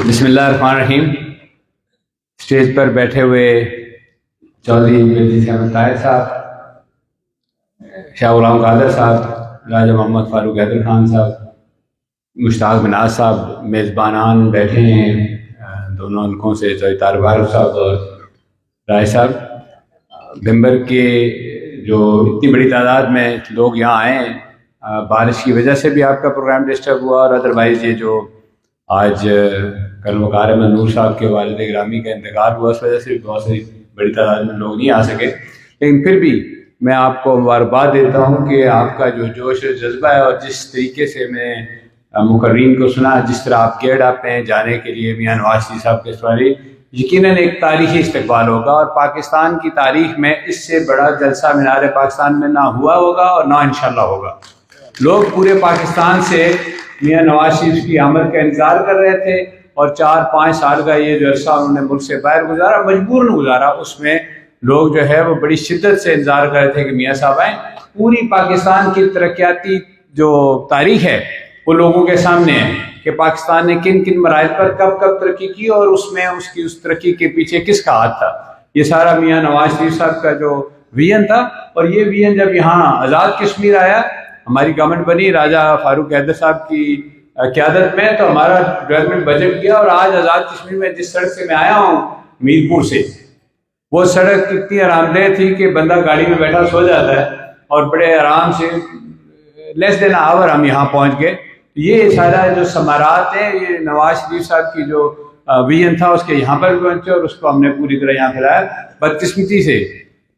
بسم اللہ الرحمن الرحیم۔ اسٹیج پر بیٹھے ہوئے چودھری بلجیز احمد طاہر صاحب، شاہ غلام قادر صاحب، راجہ محمد فاروق حیدر خان صاحب، مشتاق مناز صاحب، میزبانان بیٹھے ہیں دونوں حلقوں سے، چودھری طارق عارف صاحب اور رائے صاحب، ممبر کے جو اتنی بڑی تعداد میں لوگ یہاں آئے ہیں۔ بارش کی وجہ سے بھی آپ کا پروگرام ڈسٹرب ہوا، اور ادروائز یہ جو آج کل وقار احمد نور صاحب کے والد گرامی کا انتقال ہوا، اس وجہ سے بھی بہت سی بڑی تعداد میں لوگ نہیں آ سکے، لیکن پھر بھی میں آپ کو مبارکباد دیتا ہوں کہ آپ کا جو جوش و جذبہ ہے، اور جس طریقے سے میں مقررین کو سنا، جس طرح آپ گیئرڈ اپ ہیں جانے کے لیے میاں نواز شریف صاحب کے سواری، یقیناً ایک تاریخی استقبال ہوگا، اور پاکستان کی تاریخ میں اس سے بڑا جلسہ مینار پاکستان میں نہ ہوا ہوگا اور نہ انشاءاللہ ہوگا۔ لوگ پورے پاکستان سے میاں نواز شریف کی آمد کا انتظار کر رہے تھے، اور 4-5 سال کا یہ جو عرصہ انہوں نے ملک سے باہر گزارا، مجبوراً گزارا، اس میں لوگ جو ہے وہ بڑی شدت سے انتظار کر رہے تھے کہ میاں صاحب آئیں۔ پوری پاکستان کی ترقیاتی جو تاریخ ہے وہ لوگوں کے سامنے ہے کہ پاکستان نے کن کن مراحل پر کب کب ترقی کی، اور اس میں اس ترقی کے پیچھے کس کا ہاتھ تھا۔ یہ سارا میاں نواز شریف صاحب کا جو ویژن تھا، اور یہ ویژن جب یہاں آزاد کشمیر آیا، ہماری گورنمنٹ بنی راجہ فاروق حیدر صاحب کی قیادت میں، تو ہمارا ڈیولپمنٹ بجٹ کیا، اور آج آزاد کشمیر میں جس سڑک سے میں آیا ہوں میرپور سے، وہ سڑک اتنی آرام دہ تھی کہ بندہ گاڑی میں بیٹھا سو جاتا ہے، اور بڑے آرام سے لیس دین آور ہم یہاں پہنچ گئے۔ یہ سارا جو ثمرات ہیں، یہ نواز شریف صاحب کی جو ویژن تھا اس کے یہاں پر بھی پہنچے، اور اس کو ہم نے پوری طرح یہاں پھیلایا۔ بدقسمتی سے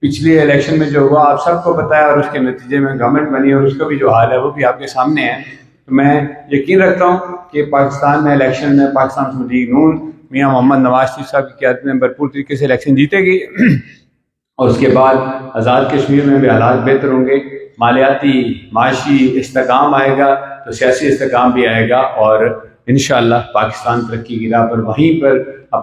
پچھلی الیکشن میں جو ہوا آپ سب کو پتہ ہے، اور اس کے نتیجے میں گورنمنٹ بنی، اور اس کا بھی جو حال ہے وہ بھی آپ کے سامنے ہے۔ تو میں یقین رکھتا ہوں کہ پاکستان میں الیکشن میں پاکستان مسلم لیگ نون میاں محمد نواز شریف صاحب کی قیادت میں بھرپور طریقے سے الیکشن جیتے گی، اور اس کے بعد آزاد کشمیر میں بھی حالات بہتر ہوں گے، مالیاتی معاشی استحکام آئے گا تو سیاسی استحکام بھی آئے گا، اور انشاءاللہ پاکستان ترقی کی راہ پر وہیں پر